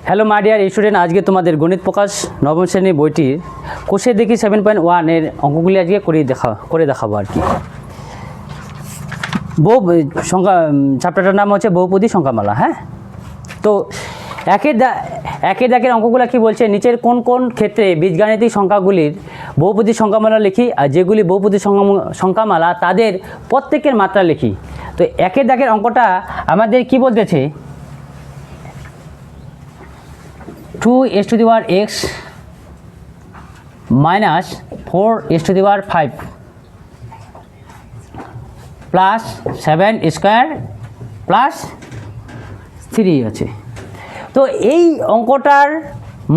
Hello my dear student, আজকে তোমাদের গণিত প্রকাশ নবম শ্রেণীর বইটির কোষে দেখি 7.1 অঙ্কগুলি আজকে করে দেখাবো আর কি। সংখ্যা চ্যাপ্টারটার নাম হচ্ছে বহুপদী সংখ্যামালা। হ্যাঁ, তো একের দাগের অঙ্কগুলো কি বলছে, নিচের কোন কোন ক্ষেত্রে বীজগাণিতিক সংখ্যাগুলির বহুপদী সংখ্যামালা লিখি, আর যেগুলি বহুপদী সংখ্যামালা তাদের প্রত্যেকের মাত্রা লিখি। তো একের দাগের অঙ্কটা আমাদের কি বলতেছে, 2x minus 4 plus 7 square plus 3 আছে। তো এই অঙ্কটার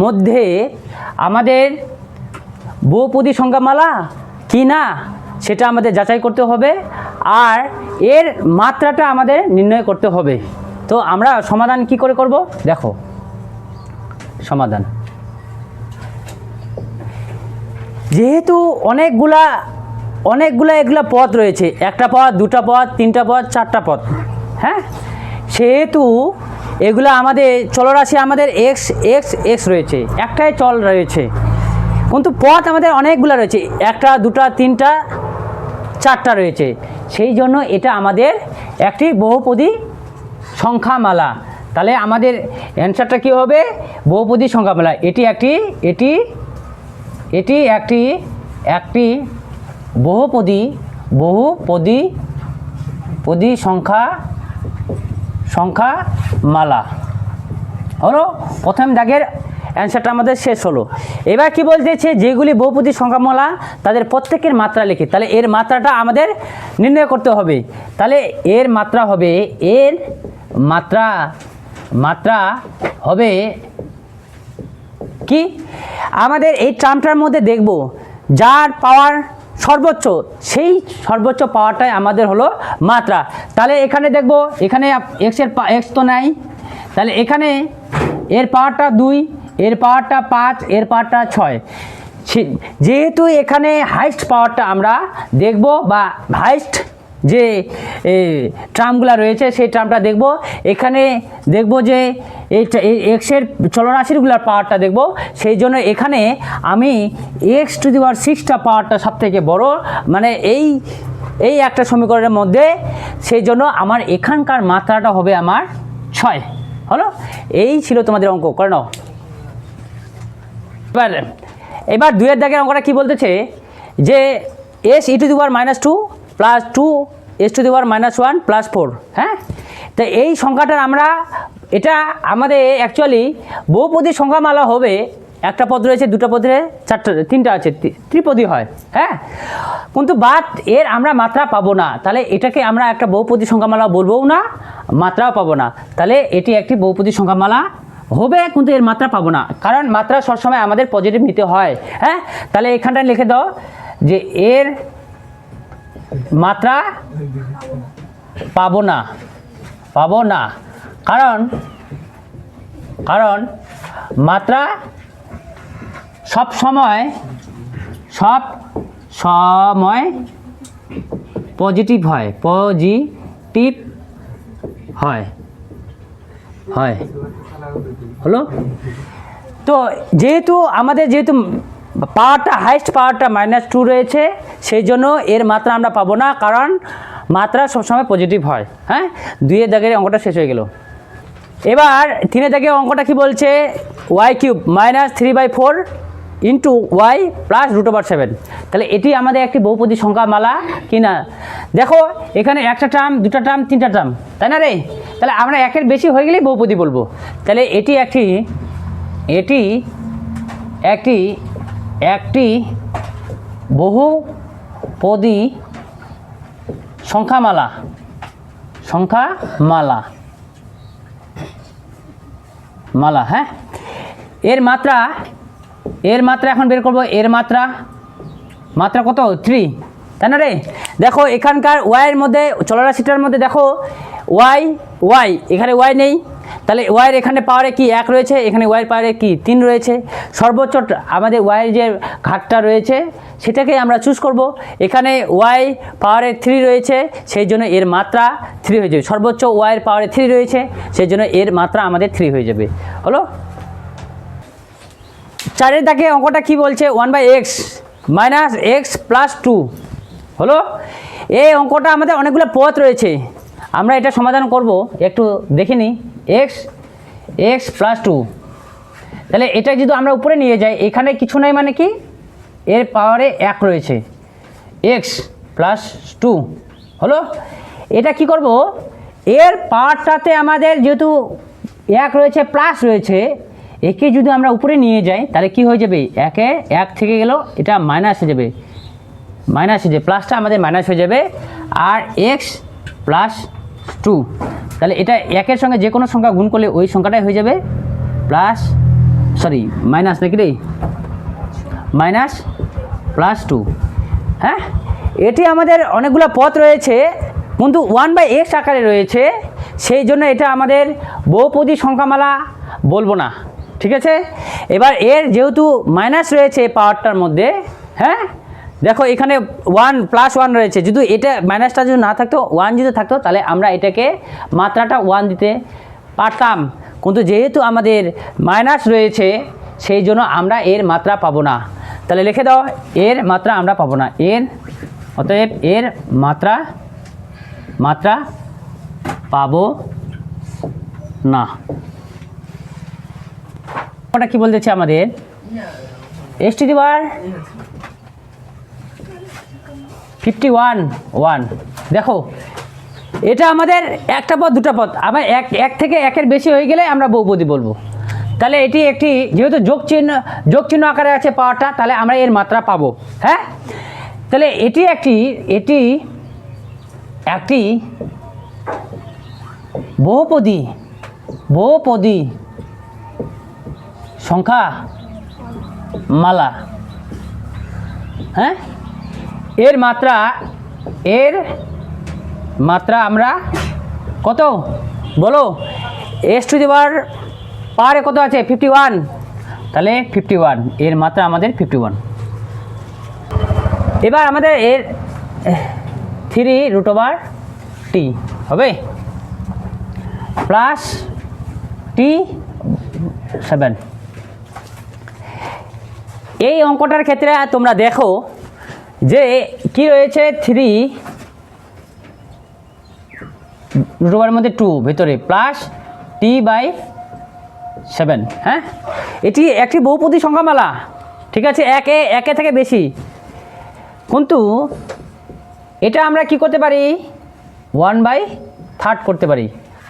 মধ্যে আমাদের বহুপদী সংখ্যামালা কি না সেটা আমাদের যাচাই করতে হবে, আর এর মাত্রাটা আমাদের নির্ণয় করতে হবে। তো আমরা সমাধান কি করে করব দেখো। সমাধান, যেহেতু অনেকগুলা এগুলা পদ রয়েছে, একটা পদ, দুটা পদ, তিনটা পদ, চারটা পদ, হ্যাঁ, সেহেতু এগুলা আমাদের চলরাশি আমাদের এক্স এক্স এক্স রয়েছে, একটাই চল রয়েছে, কিন্তু পদ আমাদের অনেকগুলা রয়েছে, একটা, দুটা, তিনটা, চারটা রয়েছে। সেই জন্য এটা আমাদের একটি বহুপদী সংখ্যামালা। তাহলে আমাদের অ্যান্সারটা কী হবে, বহুপদী সংখ্যামালা। এটি একটি বহুপদী সংখ্যামালা হলো। প্রথম দাগের অ্যান্সারটা আমাদের শেষ হলো। এবার কি বলতেছে, যেগুলি বহুপদী সংখ্যামালা তাদের প্রত্যেকের মাত্রা লিখি। তাহলে এর মাত্রাটা আমাদের নির্ণয় করতে হবে। তাহলে এর মাত্রা হবে কি, আমাদের এই টার্মটার মধ্যে দেখব যার পাওয়ার সর্বোচ্চ, সেই সর্বোচ্চ পাওয়ারটাই আমাদের হলো মাত্রা। তাহলে এখানে দেখব, এখানে এক্স তো নাই, তাহলে এখানে এর পাওয়ারটা 2, এর পাওয়ারটা 5, এর পাওয়ারটা 6। যেহেতু এখানে হাইস্ট পাওয়ারটা আমরা দেখব, বা হাইস্ট যে টার্মগুলো রয়েছে সেই টার্মটা দেখব। এখানে দেখব যে এই এক্সের চলরাশিগুলোর পাওয়ারটা দেখব, সেই জন্য এখানে আমি x⁶ পাওয়ারটা সবথেকে বড়, মানে এই একটা সমীকরণের মধ্যে, সেই জন্য আমার এখানকার মাত্রাটা হবে আমার 6 হলো। এই ছিল তোমাদের অঙ্ক, করে নাও। এবার 2 এর দাগের অঙ্কটা কি বলতেছে, যে s(e⁻² প্লাস 2s⁻1 প্লাস 4। হ্যাঁ, তো এই সংখ্যাটার এটা আমাদের অ্যাকচুয়ালি বহুপদী সংখ্যামালা হবে। একটা পদ রয়েছে, দুটো পদ রয়েছে, তিনটা আছে, ত্রিপদী হয়। হ্যাঁ, কিন্তু এর আমরা মাত্রা পাবো না। তাহলে এটাকে আমরা একটা বহুপদী সংখ্যামালা বলবোও না, মাত্রাও পাবো না। তাহলে এটি একটি বহুপদী সংখ্যামালা হবে, কিন্তু এর মাত্রা পাবো না, কারণ মাত্রা সবসময় আমাদের পজিটিভ নিতে হয়। হ্যাঁ, তাহলে এখানটায় লিখে দাও যে এর মাত্রা পাবো না, কারণ মাত্রা সব সময় পজিটিভ হয় হলো। তো যেহেতু পাওয়ারটা হাইস্ট পাওয়ারটা -2 রয়েছে, সেই জন্য এর মাত্রা আমরা পাবো না, কারণ মাত্রা সবসময় পজিটিভ হয়। হ্যাঁ, 2 এর দাগের অঙ্কটা শেষ হয়ে গেল। এবার 3 এর দাগের অঙ্কটা কি বলছে, y³ -3/4 ইন্টু y প্লাস √7। তাহলে এটি আমাদের একটি বহুপদী সংখ্যামালা কিনা দেখো। এখানে একটা টার্ম, দুটা টার্ম, তিনটা টার্ম, তাই না রে? তাহলে আমরা একের বেশি হয়ে গেলেই বহুপদী বলবো। তাহলে এটি একটি বহুপদী সংখ্যামালা। হ্যাঁ, এর মাত্রা এখন বের করবো। এর মাত্রা কত, 3, তাই না রে? দেখো এখানকার ওয়াইয়ের মধ্যে, চলরাশিটার মধ্যে দেখো ওয়াই, এখানে ওয়াই নেই, তাহলে ওয়াইয়ের এখানে পাওয়ারে কি 1 রয়েছে, এখানে ওয়াইয়ের পাওয়ারে কি 3 রয়েছে। সর্বোচ্চ আমাদের ওয়াইয়ের যে ঘাটটা রয়েছে সেটাকে আমরা চুজ করব। এখানে ওয়াই পাওয়ারে 3 রয়েছে, সেই জন্য এর মাত্রা 3 হয়ে যাবে। সর্বোচ্চ ওয়াইয়ের পাওয়ারে 3 রয়েছে, সেই জন্য এর মাত্রা আমাদের 3 হয়ে যাবে হলো। চারের দাগে অঙ্কটা কি বলছে 1/x মাইনাস এক্স প্লাস 2 হলো। এই অঙ্কটা আমাদের অনেকগুলো পথ রয়েছে, আমরা এটা সমাধান করব, একটু দেখে নিই। এক্স প্লাস 2, তাহলে এটা যদি আমরা উপরে নিয়ে যাই, এখানে কিছু নাই মানে কি এর পাওয়ারে 1 রয়েছে, এক্স প্লাস 2 হলো। এটা কি করব, এর পাওয়ারটাতে আমাদের যেহেতু 1 রয়েছে প্লাস রয়েছে, একে যদি আমরা উপরে নিয়ে যাই তাহলে কি হয়ে যাবে, 1 থেকে গেল এটা মাইনাস হয়ে যাবে, মাইনাস হয়ে যাবে, প্লাসটা আমাদের মাইনাস হয়ে যাবে, আর এক্স প্লাস 2, তাহলে এটা 1-এর সঙ্গে যে কোনো সংখ্যা গুণ করলে ওই সংখ্যাটাই হয়ে যাবে মাইনাস নাকি রে, মাইনাস প্লাস 2। হ্যাঁ, এটি আমাদের অনেকগুলো পথ রয়েছে, কিন্তু 1/x আকারে রয়েছে, সেই জন্য এটা আমাদের বহুপদী সংখ্যামালা বলবো না, ঠিক আছে। এবার এর যেহেতু মাইনাস রয়েছে পাওয়ারটার মধ্যে, হ্যাঁ দেখো এখানে 1 প্লাস 1 রয়েছে, যদি এটা মাইনাসটা যদি না থাকতো 1 যদি থাকতো তাহলে আমরা এটাকে মাত্রাটা 1 দিতে পারতাম, কিন্তু যেহেতু আমাদের মাইনাস রয়েছে সেই জন্য আমরা এর মাত্রা পাবো না। তাহলে লিখে দাও, এর মাত্রা আমরা পাবো না, অতএব এর মাত্রা পাবো না। ওটা কি বলতেছে আমাদের x⁻51 দেখো এটা আমাদের একটা পদ দুটা পদ, আবার এক থেকে একের বেশি হয়ে গেলে আমরা বহুপদী বলবো। তাহলে এটি একটি যেহেতু যোগ চিহ্ন আকারে আছে পাওয়ারটা, তাহলে আমরা এর মাত্রা পাবো। হ্যাঁ, তাহলে এটি একটি বহুপদী সংখ্যা মালা। হ্যাঁ, এর মাত্রা আমরা কত বলো, x⁻পাওয়ারে কত আছে 51, তাহলে 51 এর মাত্রা আমাদের 51। এবার আমাদের এর 3√t হবে প্লাস t7। এই অঙ্কটার ক্ষেত্রে তোমরা দেখো যে কি রয়েছে, 3√এর মধ্যে 2 ভেতরে প্লাস t/7। হ্যাঁ, এটি একটি বহুপদী সংখ্যামালা, ঠিক আছে, একে থেকে বেশি, কিন্তু এটা আমরা কি করতে পারি 1/3 করতে পারি,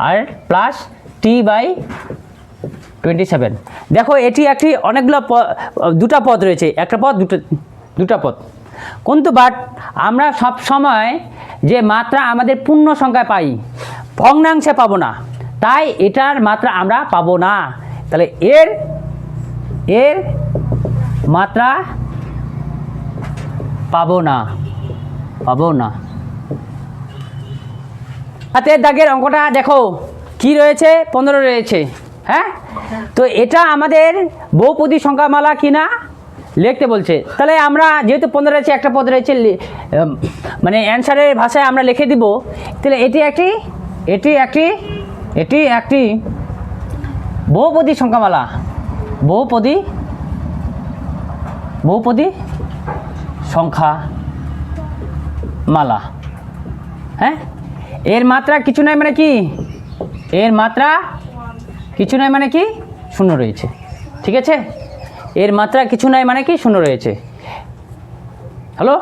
আর প্লাস t/27। দেখো এটি একটি অনেকগুলো দুটা পদ রয়েছে, একটা পদ দুটা পদ, কিন্তু বাট আমরা সব সময় যে মাত্রা আমাদের পূর্ণ সংখ্যায় পাই, ভগ্নাংশে পাবো না, তাই এটার মাত্রা আমরা পাবো না। তাহলে এর মাত্রা পাবো না। হাতের দাগের অঙ্কটা দেখো কি রয়েছে, 15 রয়েছে। হ্যাঁ, তো এটা আমাদের বহুপদী সংখ্যামালা কিনা লিখতে বলছে, তাহলে আমরা যেহেতু 15 রয়েছে, একটা পদ রয়েছে, মানে অ্যান্সারের ভাষায় আমরা লিখে দিব। তাহলে এটি একটি বহুপদী সংখ্যামালা, বহুপদী সংখ্যামালা। হ্যাঁ, এর মাত্রা কিছু নাই মানে কি, শূন্য রয়েছে, ঠিক আছে, এর মাত্রা কিছু নাই মানে কি শূন্য রয়েছে। হ্যালো,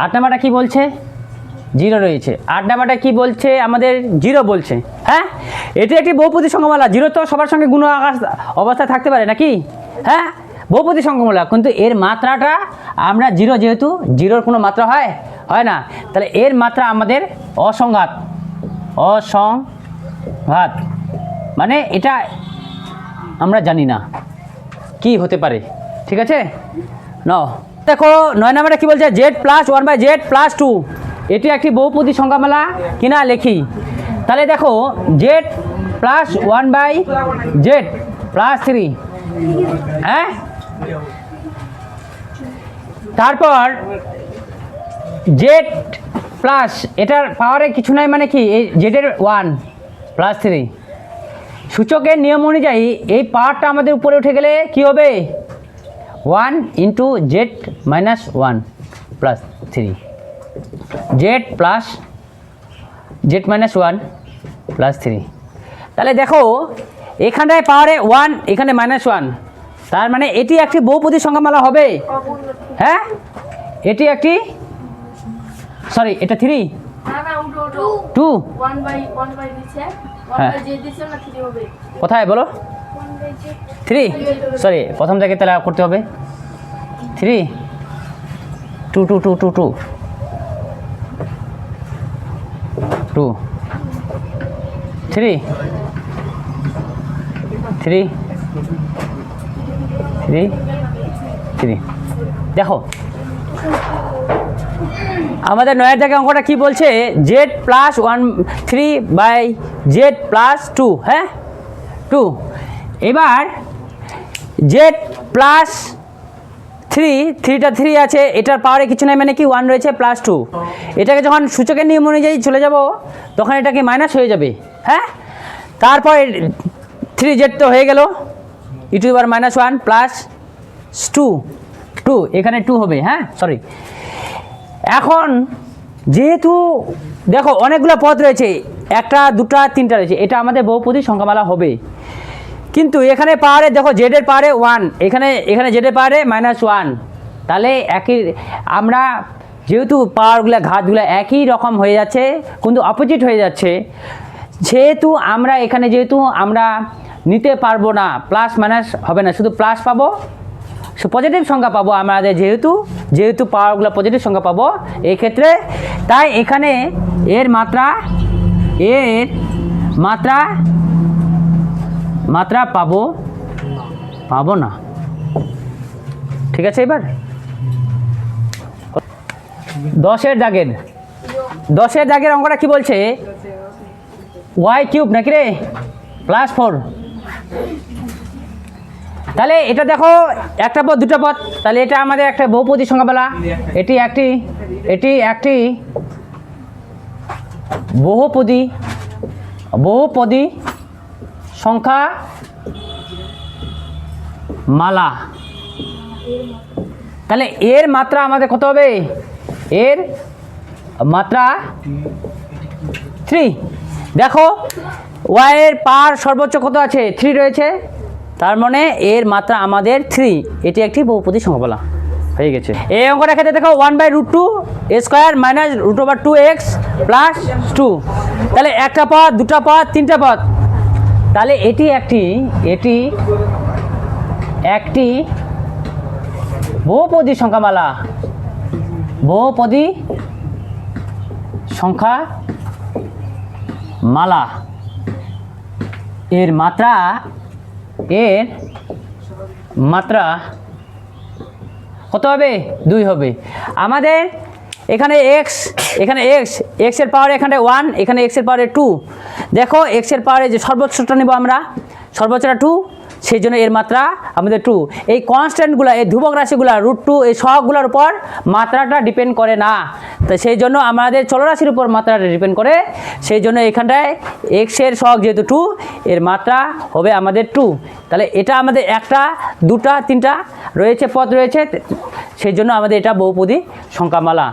8 নাম্বারটা কি বলছে, 0 রয়েছে। 8 নাম্বারটা কি বলছে, আমাদের 0 বলছে। হ্যাঁ, এটি একটি বহুপদী সংখ্যামালা, 0 তো সবার সঙ্গে গুণ অবস্থায় থাকতে পারে নাকি। হ্যাঁ, বহুপদী সংখ্যামালা, কিন্তু এর মাত্রাটা আমরা 0, যেহেতু 0-র কোনো মাত্রা হয় না, তাহলে এর মাত্রা আমাদের অসংঘাত, মানে এটা আমরা জানি না কি হতে পারে, ঠিক আছে। দেখো 9 নাম্বারটা কি বলছে, z+1/z+2, এটি একটি বহুপদী সংখ্যামালা কিনা লিখি। তাহলে দেখো z+1/z+3, হ্যাঁ, তারপর z প্লাস এটার পাওয়ারে কিছু নাই মানে কি, এই জেডের 1 + 3, সূচকের নিয়ম অনুযায়ী এই পাওয়ারটা আমাদের উপরে উঠে গেলে কি হবে 1 into Z minus 1 plus 3 Z plus Z minus 1 plus 3। তাহলে দেখো এখানটায় পাওয়ারে 1 এখানে মাইনাস 1, তার মানে এটি একটি বহুপদী সংখ্যামালা হবে। হ্যাঁ এটি একটি সরি এটা 3 2 হ্যাঁ কোথায় বলো 3 সরি প্রথম থেকে তাহলে করতে হবে 3 2 2 2 2 2 2 3 3 3 3 দেখো আমাদের 9 থেকে অঙ্কটা কি বলছে Z plus 3 by Z plus 2 হ্যাঁ 2। এবার জেড প্লাস 3টা 3 আছে, এটার পাওয়ারে কিছু নাই মানে কি 1 রয়েছে প্লাস 2। এটাকে যখন সূচকের নিয়ম অনুযায়ী চলে যাব তখন এটাকে মাইনাস হয়ে যাবে। হ্যাঁ তারপর 3z তো হয়ে গেল e to the power minus 1 plus 2 এখানে 2 হবে। হ্যাঁ সরি এখন যেহেতু দেখো অনেকগুলো পদ রয়েছে, 1টা 2টা 3টা রয়েছে, এটা আমাদের বহুপদী সংখ্যামালা হবে। কিন্তু এখানে পাওয়ারে দেখো জেডের পাওয়ারে 1, এখানে জেডের পাওয়ারে মাইনাস 1, তাহলে একই আমরা যেহেতু পাওয়ারগুলো ঘাতগুলো একই রকম হয়ে যাচ্ছে কিন্তু অপোজিট হয়ে যাচ্ছে, যেহেতু আমরা এখানে আমরা নিতে পারবো না, প্লাস মাইনাস হবে না, শুধু প্লাস পাবো, পজিটিভ সংখ্যা পাবো আমাদের, যেহেতু পাওয়ারগুলো পজিটিভ সংখ্যা পাবো এই ক্ষেত্রে, তাই এখানে এর মাত্রা পাবো না। ঠিক আছে এবার 10-এর দাগের অঙ্কটা কি বলছে y কিউব নাকি রে প্লাস 4। তাহলে এটা দেখো একটা পদ 2টা পদ, তাহলে এটা আমাদের একটা বহুপদী সংখ্যামালা, এটি একটি বহুপদী সংখ্যা মালা। তাহলে এর মাত্রা আমাদের কত হবে, এর মাত্রা 3। দেখো y এর পাওয়ার সর্বোচ্চ কত আছে 3 রয়েছে, তার মানে এর মাত্রা আমাদের 3, এটি একটি বহুপদী সংখ্যামালা হয়ে গেছে। এই অঙ্কটার ক্ষেত্রে দেখো 1/√2 স্কোয়ার মাইনাস √2x প্লাস 2, তাহলে 1টা পদ 2টা পদ 3টা পদ, তাহলে এটি একটি বহুপদী সংখ্যামালা, বহুপদী সংখ্যামালা। এর মাত্রা কত হবে 2 হবে। আমাদের এখানে x এর পাওয়ারে এখানে 1, এখানে x এর পাওয়ারে 2। দেখো x এর পাওয়ারে যে সর্বোচ্চটা নেব আমরা, সর্বোচ্চটা 2, সেই জন্য এর মাত্রা আমাদের 2। এই কনস্ট্যান্টগুলো, এই ধ্রুবক রাশিগুলো √2 এই সহগগুলোর উপর মাত্রাটা ডিপেন্ড করে না, তো সেই জন্য আমাদের চলরাশির উপর মাত্রাটা ডিপেন্ড করে, সেই জন্য এখানটায় x এর সহগ যেহেতু 2, এর মাত্রা হবে আমাদের 2। তাহলে এটা আমাদের 1টা 2টা 3টা রয়েছে পদ রয়েছে, সেই জন্য আমাদের এটা বহুপদী সংখ্যামালা।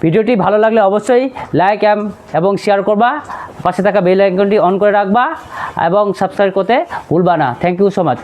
ভিডিওটি ভালো লাগলে অবশ্যই লাইক এবং শেয়ার করবা, পাশে থাকা বেল আইকনটি অন করে রাখবা এবং সাবস্ক্রাইব করতে ভুলবা না। Thank you so much.